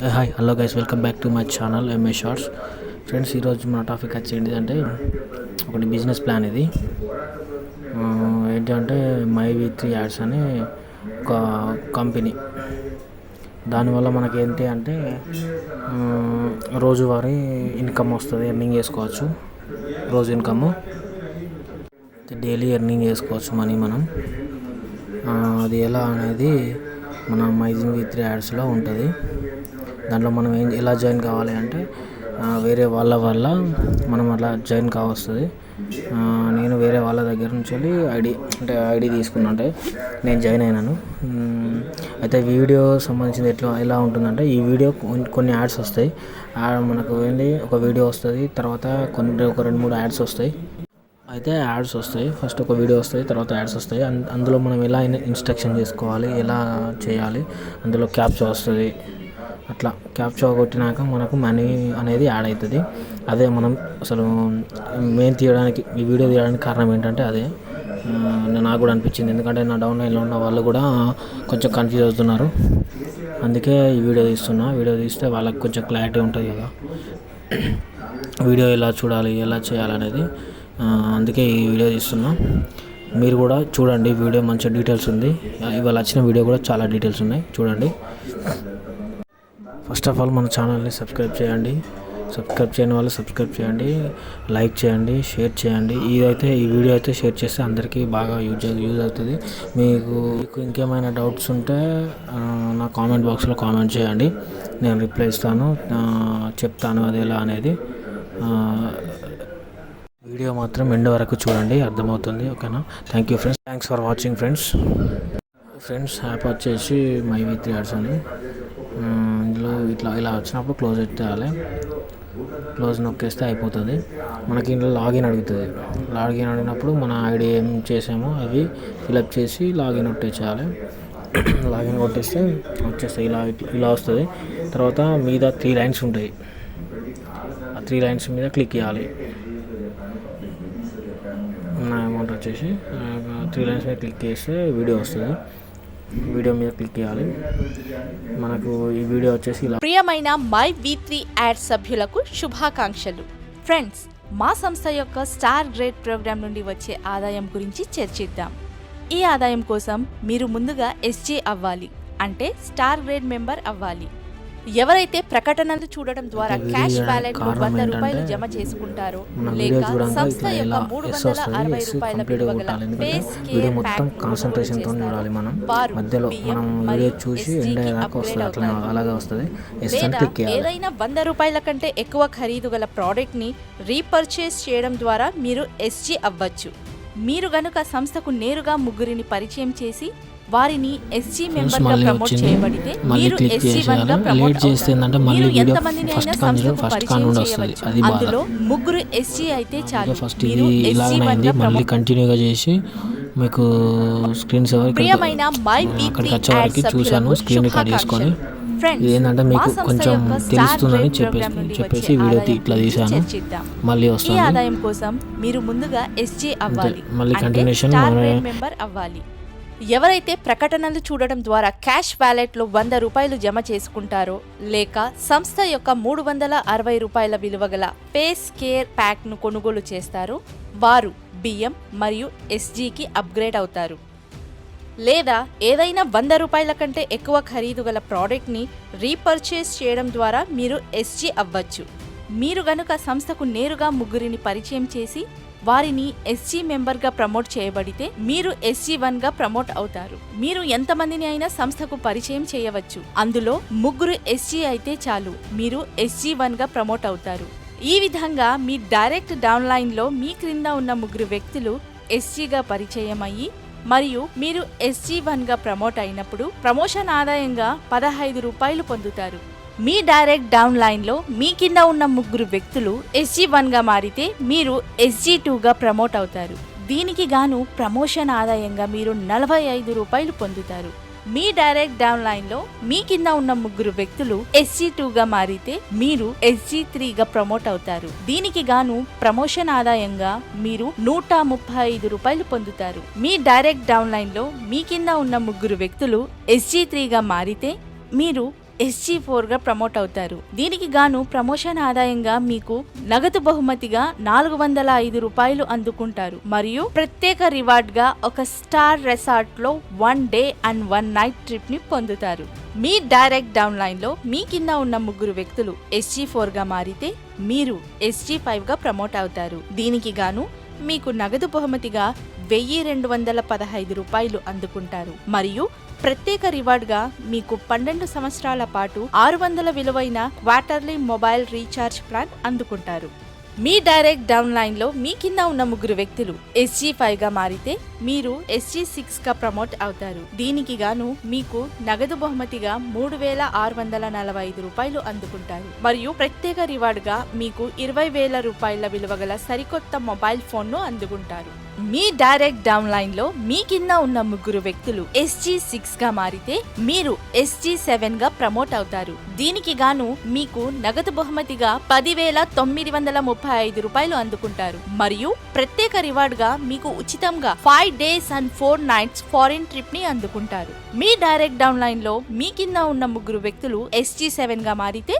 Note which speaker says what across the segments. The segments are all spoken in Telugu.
Speaker 1: Hi hello guys, welcome back to my channel MA shorts. Friends, ఈరోజు మన టాపిక్ వచ్చి ఏంటిదంటే ఒకటి బిజినెస్ ప్లాన్. ఇది ఏంటంటే MyV3 యాడ్స్ అని ఒక కంపెనీ. దానివల్ల మనకి ఏంటి అంటే రోజువారీ ఇన్కమ్ వస్తుంది, ఎర్నింగ్ చేసుకోవచ్చు. రోజు ఇన్కమ్ డైలీ ఎర్నింగ్ చేసుకోవచ్చు మనీ మనం. అది ఎలా అనేది మన MyV3 యాడ్స్లో ఉంటుంది. దాంట్లో మనం ఎలా జాయిన్ కావాలి అంటే వేరే వాళ్ళ వల్ల మనం అట్లా జాయిన్ కావస్తుంది. నేను వేరే వాళ్ళ దగ్గర నుంచి వెళ్ళి ఐడి తీసుకున్నా, అంటే నేను జాయిన్ అయినాను. అయితే వీడియో సంబంధించింది ఎలా ఉంటుందంటే, ఈ వీడియో కొన్ని యాడ్స్ వస్తాయి. మనకు ఏంటి ఒక వీడియో వస్తుంది, తర్వాత ఒక 2-3 యాడ్స్ వస్తాయి. అయితే యాడ్స్ వస్తాయి, ఫస్ట్ ఒక వీడియో వస్తాయి, తర్వాత యాడ్స్ వస్తాయి. అందులో మనం ఎలా ఇన్స్ట్రక్షన్ చేసుకోవాలి, ఎలా చేయాలి, అందులో క్యాప్చా వస్తుంది. అట్లా క్యాప్చా కొట్టినాక మనకు మనీ అనేది యాడ్ అవుతుంది. అదే మనం అసలు ఈ వీడియో తీయడానికి కారణం ఏంటంటే అదే నాకు కూడా అనిపించింది. ఎందుకంటే నా డౌన్లైన్లో ఉన్న వాళ్ళు కూడా కొంచెం కన్ఫ్యూజ్ అవుతున్నారు. అందుకే ఈ వీడియో తీస్తున్నా. వీడియో తీస్తే వాళ్ళకి కొంచెం క్లారిటీ ఉంటుంది కదా, వీడియో ఎలా చూడాలి, ఎలా చేయాలనేది. అందుకే ఈ వీడియో తీస్తున్నా. మీరు కూడా చూడండి, వీడియో మంచి డీటెయిల్స్ ఉంది. ఇవాళ వచ్చిన వీడియో కూడా చాలా డీటెయిల్స్ ఉన్నాయి, చూడండి. ఫస్ట్ ఆఫ్ ఆల్ మన ఛానల్ని సబ్స్క్రైబ్ చేయండి. సబ్స్క్రైబ్ చేయని వాళ్ళు సబ్స్క్రైబ్ చేయండి, లైక్ చేయండి, షేర్ చేయండి. ఈ వీడియో అయితే షేర్ చేస్తే అందరికీ బాగా యూజ్ అవుతుంది. మీకు ఇంకేమైనా డౌట్స్ ఉంటే నా కామెంట్ బాక్స్లో కామెంట్ చేయండి, నేను రిప్లై ఇస్తాను, చెప్తాను అది ఎలా అనేది. వీడియో మాత్రం ఎండ్ వరకు చూడండి, అర్థమవుతుంది. ఓకేనా? Thank you friends, thanks for watching friends. App వచ్చేసి MyV3 యాడ్స్ అని. ఇందులో ఇలా వచ్చినప్పుడు క్లోజ్ పెట్టాలి. క్లోజ్ నొక్కేస్తే అయిపోతుంది. మనకి ఇందులో లాగిన్ అడుగుతుంది. లాగిన్ అడిగినప్పుడు మన ఐడి ఏం చేసామో అవి ఫిలప్ చేసి లాగిన్ కొట్టేసేయాలి. లాగిన్ కొట్టేస్తే వచ్చేస్తాయి, ఇలా వస్తుంది. తర్వాత మీద 3 లైన్స్ ఉంటాయి. ఆ 3 లైన్స్ మీద క్లిక్ చేయాలి. నా అమౌంట్ వచ్చేసి 3 లైన్స్ మీద క్లిక్ చేస్తే వీడియో వస్తుంది. వీడియో మీద క్లిక్ చేయాలి. మనకు ఈ వీడియో వచ్చేసి ఇలా.
Speaker 2: ప్రియమైన MyV3 యాడ్ సభ్యులకు శుభాకాంక్షలు. ఫ్రెండ్స్, మా సంస్థ యొక్క స్టార్ గ్రేడ్ ప్రోగ్రామ్ నుండి వచ్చే ఆదాయం గురించి చర్చిద్దాం. ఈ ఆదాయం కోసం మీరు ముందుగా SG అవ్వాలి, అంటే స్టార్ గ్రేడ్ మెంబర్ అవ్వాలి. ఎవరైతే ప్రకటనలు చూడడం ద్వారా క్యాష్ వ్యాలెట్ లో 100 రూపాయలు జమ చేసుకుంటారో, లేక సంస్థ యొక్క 360 రూపాయల విలువ గల బేస్ కేర్ ప్యాక్
Speaker 1: కాన్సంట్రేషన్ తో చూడాలి. మనం మధ్యలో మనం వీడియో చూసి ఎండ్ అయ్యేదాకా వస్తుంది, అట్లా అలాగే వస్తుంది.
Speaker 2: ఏదైనా 100 రూపాయల కంటే ఎక్కువ ఖరీదు గల ప్రోడక్ట్ ని రీపర్చేస్ చేయడం ద్వారా మీరు SG అవ్వచ్చు. మీరు గనుక సంస్థకు నేరుగా ముగ్గురిని పరిచయం చేసి వారిని SG మెంబర్ గా ప్రమోట్ చేయబడితే మీరు SG1 గా ప్రమోట్ అవుతారు. మీరు ఎంతమందిని అయినా సంస్థకు పరిచయం చేయవచ్చు. అందులో ముగ్గురు SG అయితే చాలు, మీరు SG1 గా ప్రమోట్.
Speaker 1: కంటిన్యూగా చేసి మీకు స్క్రీన్ సేవర్
Speaker 2: ప్రియమైన MyV3 యాడ్
Speaker 1: చూసాను, స్క్రీన్ రికార్డ్ చేసుకొని ఏంటంటే మీకు కొంచెం తెలుస్తుందని చెప్పేసి వీడియో ఇట్లా తీసాను. మళ్ళీ వస్తుంది.
Speaker 2: ఈ ఆదాయం కోసం మీరు ముందుగా SG అవ్వాలి,
Speaker 1: మళ్ళీ కంటిన్యూషన్
Speaker 2: మెంబర్ అవ్వాలి. ఎవరైతే ప్రకటనలు చూడడం ద్వారా క్యాష్ వ్యాలెట్లో 100 రూపాయలు జమ చేసుకుంటారో, లేక సంస్థ యొక్క 360 రూపాయల విలువ గల ఫేస్ కేర్ ప్యాక్ ను కొనుగోలు చేస్తారో, వారు BM మరియు SGకి అప్గ్రేడ్ అవుతారు. లేదా ఏదైనా 100 రూపాయల కంటే ఎక్కువ ఖరీదు గల ప్రోడక్ట్ ని రీపర్చేస్ చేయడం ద్వారా మీరు SG అవ్వచ్చు. మీరు గనుక సంస్థకు నేరుగా ముగ్గురిని పరిచయం చేసి వారిని SG మెంబర్ గా ప్రమోట్ చేయబడితే మీరు SG1 గా ప్రమోట్ అవుతారు. మీరు ఎంతమందిని అయినా సంస్థకు పరిచయం చేయవచ్చు. అందులో ముగ్గురు SG అయితే చాలు, మీరు SG1 గా ప్రమోట్ అవుతారు. ఈ విధంగా మీ డైరెక్ట్ డౌన్లైన్ లో మీ క్రింద ఉన్న ముగ్గురు వ్యక్తులు SG గా పరిచయం అయ్యి మరియు మీరు SG1 గా ప్రమోట్ అయినప్పుడు ప్రమోషన్ ఆదాయంగా 15 రూపాయలు పొందుతారు. మీ డైరెక్ట్ డౌన్ లైన్ లో మీ కింద ఉన్న ముగ్గురు వ్యక్తులు SG1 గా మారితే మీరు SG2 గా ప్రమోట్ అవుతారు. దీనికి గాను ప్రమోషన్ ఆదాయంగా మీరు 45 రూపాయలు పొందుతారు. మీ డైరెక్ట్ డౌన్ లైన్ లో మీ కింద ఉన్న ముగ్గురు వ్యక్తులు SG2 గా మారితే మీరు SG3 గా ప్రమోట్ అవుతారు. దీనికి గాను ప్రమోషన్ ఆదాయంగా మీరు 135 రూపాయలు పొందుతారు. మీ డైరెక్ట్ డౌన్ లైన్ లో మీ కింద ఉన్న ముగ్గురు వ్యక్తులు SG3 గా మారితే మీరు SG4గా ప్రమోట్ అవుతారు. దీనికి గాను ప్రమోషన్ ఆదాయంగా మీకు నగదు బహుమతిగా 405 రూపాయలు అందుకుంటారు మరియు ప్రత్యేక రివార్డ్ గా ఒక స్టార్ రెసార్ట్ లో 1 డే అండ్ 1 నైట్ ట్రిప్ ని పొందుతారు. మీ డైరెక్ట్ డౌన్ లైన్ లో మీ కింద ఉన్న 3 వ్యక్తులు SG4గా మారితే మీరు SG5గా ప్రమోట్ అవుతారు. దీనికి గాను మీకు నగదు బహుమతిగా 1215 రూపాయలు అందుకుంటారు మరియు ప్రత్యేక రివార్డ్గా మీకు 12 సంవత్సరాల పాటు 600 విలువైన క్వార్టర్లీ మొబైల్ రీఛార్జ్ ప్లాన్ అందుకుంటారు. మీ డైరెక్ట్ డౌన్ లైన్ లో మీ కింద ఉన్న 3 వ్యక్తులు SG5గా మారితే మీరు SG6గా ప్రమోట్ అవుతారు. దీనికి గాను మీకు నగదు బహుమతిగా 3645 రూపాయలు అందుకుంటారు మరియు ప్రత్యేక రివార్డ్గా మీకు 20,000 రూపాయల విలువ గల సరికొత్త మొబైల్ ఫోన్ ను అందుకుంటారు. మీ డైరెక్ట్ డౌన్ లైన్ లో మీ కింద ఉన్న 3 వ్యక్తులు SG6గా మారితే మీరు SG7గా ప్రమోట్ అవుతారు. దీనికి గాను మీకు నగదు బహుమతిగా 10,935 రూపాయలు అందుకుంటారు మరియు ప్రత్యేక రివార్డ్ గా మీకు ఉచితంగా 5 days and 4 nights foreign trip ని అందుకుంటారు. మీ డైరెక్ట్ డౌన్ లైన్ లో మీ కింద ఉన్న 3 వ్యక్తులు SG7గా మారితే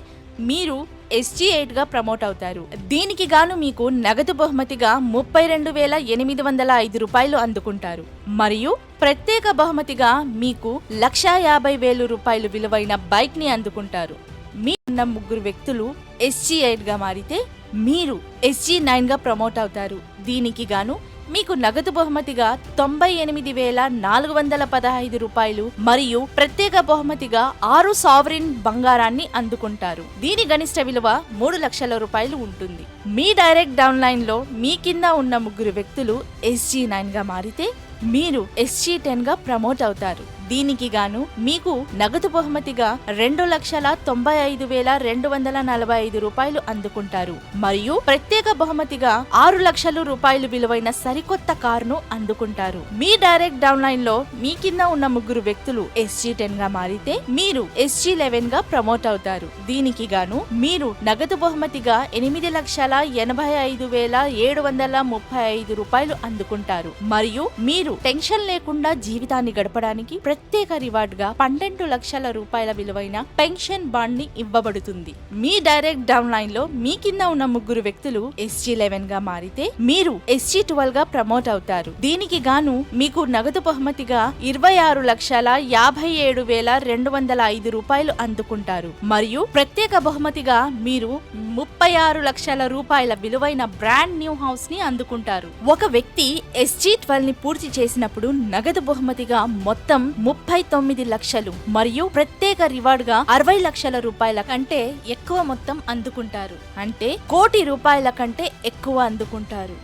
Speaker 2: మీరు SG8గా ప్రమోట్ అవుతారు. దీనికి గాను మీకు నగదు బహుమతిగా 32,805 రూపాయలు అందుకుంటారు మరియు ప్రత్యేక బహుమతిగా మీకు 1,50,000 రూపాయలు విలువైన బైక్ ని అందుకుంటారు. మీ ఉన్న 3 వ్యక్తులు SG8గా మారితే మీరు SG9గా ప్రమోట్ అవుతారు. దీనికి గాను మీకు నగదు బహుమతిగా 98,415 రూపాయలు మరియు ప్రత్యేక బహుమతిగా 6 సావరిన్ బంగారాన్ని అందుకుంటారు. దీని గరిష్ట విలువ 3 లక్షల రూపాయలు ఉంటుంది. మీ డైరెక్ట్ డౌన్ లైన్ లో మీ కింద ఉన్న 3 వ్యక్తులు SG9గా మారితే మీరు SG10గా ప్రమోట్ అవుతారు. దీనికి గాను మీకు నగదు బహుమతిగా 2,95,245 రూపాయలు అందుకుంటారు మరియు ప్రత్యేక బహుమతిగా 6 లక్షల రూపాయలు విలువైన సరికొత్త కారును అందుకుంటారు. మీ డైరెక్ట్ డౌన్ లైన్ లో మీ కింద ఉన్న 3 వ్యక్తులు SG10గా మారితే మీరు SG11గా ప్రమోట్ అవుతారు. దీనికి గాను మీరు నగదు బహుమతిగా 8,85,735 రూపాయలు అందుకుంటారు మరియు మీరు టెన్షన్ లేకుండా జీవితాన్ని గడపడానికి ప్రత్యేక రివార్డ్ గా 12 లక్షల రూపాయల విలువైన పెన్షన్ బాండ్ ని ఇవ్వబడుతుంది. మీ డైరెక్ట్ డౌన్ లైన్ లో మీ కింద ఉన్న 3 వ్యక్తులు SG11గా మారితే మీరు SG12గా ప్రమోట్ అవుతారు. దీనికి గాను మీకు నగదు బహుమతిగా 26,57,205 రూపాయలు అందుకుంటారు మరియు ప్రత్యేక బహుమతిగా మీరు 36 లక్షల రూపాయల విలువైన బ్రాండ్ న్యూ హౌస్ ని అందుకుంటారు. ఒక వ్యక్తి SG12 ని పూర్తి చేసినప్పుడు నగదు బహుమతిగా మొత్తం 39 లక్షలు మరియు ప్రత్యేక రివార్డ్ గా 60 లక్షల రూపాయల కంటే ఎక్కువ మొత్తం అందుకుంటారు. అంటే 1 కోటి రూపాయల కంటే ఎక్కువ అందుకుంటారు.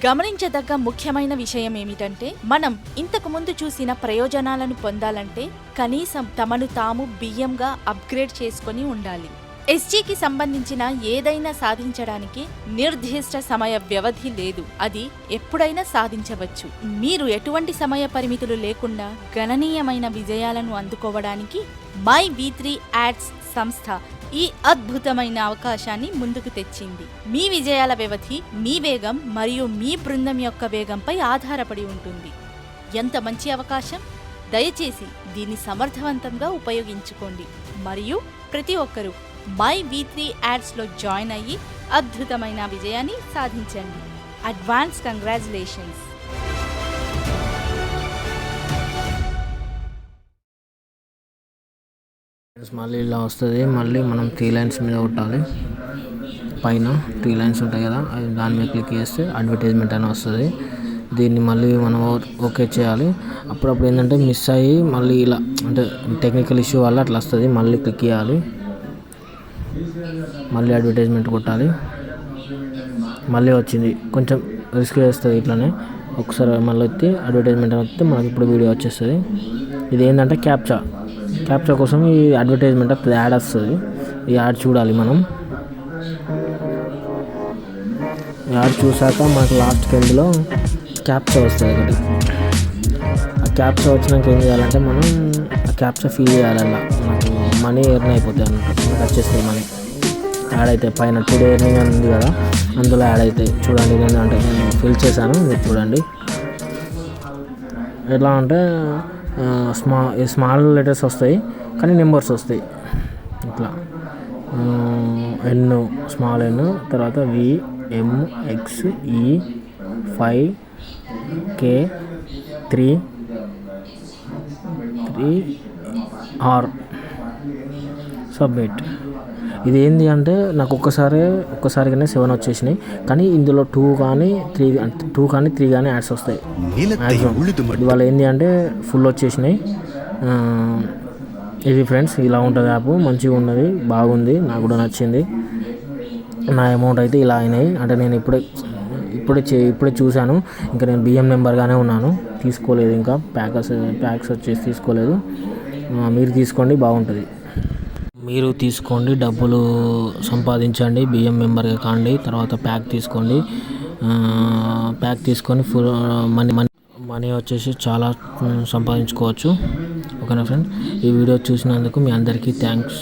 Speaker 2: గమనించదగ్గ ముఖ్యమైన విషయం ఏమిటంటే మనం ఇంతకు ముందు చూసిన ప్రయోజనాలను పొందాలంటే కనీసం తమను తాము బియ్యంగా అప్గ్రేడ్ చేసుకొని ఉండాలి. SGకి సంబంధించిన ఏదైనా సాధించడానికి నిర్దిష్ట సమయ వ్యవధి లేదు. అది ఎప్పుడైనా సాధించవచ్చు. మీరు ఎటువంటి సమయ పరిమితులు లేకుండా గణనీయమైన విజయాలను అందుకోవడానికి మై V3 యాడ్స్ సంస్థ ఈ అద్భుతమైన అవకాశాన్ని ముందుకు తెచ్చింది. మీ విజయాల వ్యవధి మీ వేగం మరియు మీ బృందం యొక్క వేగంపై ఆధారపడి ఉంటుంది. ఎంత మంచి అవకాశం! దయచేసి దీన్ని సమర్థవంతంగా ఉపయోగించుకోండి మరియు ప్రతి ఒక్కరూ మై V3 యాడ్స్ లో జాయిన్ అయ్యి అద్భుతమైన విజయాన్ని సాధించండి. Advance congratulations.
Speaker 1: మళ్ళీ ఇలా వస్తుంది. మళ్ళీ మనం 3 లైన్స్ మీద కొట్టాలి. పైన 3 లైన్స్ ఉంటాయి కదా, అది దాని మీద క్లిక్ చేస్తే అడ్వర్టైజ్మెంట్ అని వస్తుంది. దీన్ని మళ్ళీ మనం ఓకే చేయాలి. అప్పుడప్పుడు ఏంటంటే మిస్ అయ్యి మళ్ళీ ఇలా అంటే టెక్నికల్ ఇష్యూ వల్ల అట్లా వస్తుంది. మళ్ళీ క్లిక్ చేయాలి, మళ్ళీ అడ్వర్టైజ్మెంట్ కొట్టాలి. మళ్ళీ వచ్చింది. కొంచెం రిస్క్ వేస్తుంది. ఇట్లానే ఒకసారి మళ్ళీ వచ్చి అడ్వర్టైజ్మెంట్ అని వస్తే మనకి ఇప్పుడు వీడియో వచ్చేస్తుంది. ఇది ఏంటంటే క్యాప్చా కోసం ఈ అడ్వర్టైజ్మెంట్ వస్తుంది, యాడ్ వస్తుంది. ఈ యాడ్ చూడాలి. మనం యాడ్ చూసాక మనకు లాస్ట్కి ఎండ్లో క్యాప్చా వస్తుంది ఒకటి. ఆ క్యాప్చా వచ్చినాక ఏం చేయాలంటే మనం ఆ క్యాప్చా ఫిల్ చేయాలి. అలా మనకు మనీ ఎర్న్ అయిపోతాయి అన్నట్టు. మనకు వచ్చేస్తాయి మనీ, యాడ్ అవుతాయి. పైన టుడే ఎర్నింగ్ అని ఉంది కదా, అందులో యాడ్ అవుతాయి. చూడండి, నేను ఫిల్ చేశాను, మీరు చూడండి. ఎట్లా అంటే స్మాల్ లెటర్స్ వస్తాయి కానీ నెంబర్స్ వస్తాయి. ఇట్లా ఎన్ స్మాల్ ఎన్ తర్వాత VMXE 5K3R సబ్మిట్. ఇది ఏంటి అంటే నాకు ఒక్కసారిగానే 7 వచ్చేసినాయి, కానీ ఇందులో 2 కానీ 3 కానీ యాడ్స్ వస్తాయి మ్యాక్సిమం. ఇవాళ ఏంటి అంటే ఫుల్ వచ్చేసినాయి. ఇది ఫ్రెండ్స్ ఇలా ఉంటుంది యాప్, మంచిగా ఉన్నది, బాగుంది, నాకు కూడా నచ్చింది. నా అమౌంట్ అయితే ఇలా అయినాయి. అంటే నేను ఇప్పుడే చూశాను, ఇంకా నేను బిఎం మెంబర్గానే ఉన్నాను, తీసుకోలేదు ఇంకా ప్యాక్స్ వచ్చేసి తీసుకోలేదు. మీరు తీసుకోండి, బాగుంటుంది. మీరు తీసుకోండి, డబ్బులు సంపాదించండి, బిఎం మెంబర్గా కాండి, తర్వాత ప్యాక్ తీసుకొని ఫుల్ మనీ వచ్చేసి చాలా సంపాదించుకోవచ్చు. ఓకేనా ఫ్రెండ్, ఈ వీడియో చూసినందుకు మీ అందరికీ థ్యాంక్స్.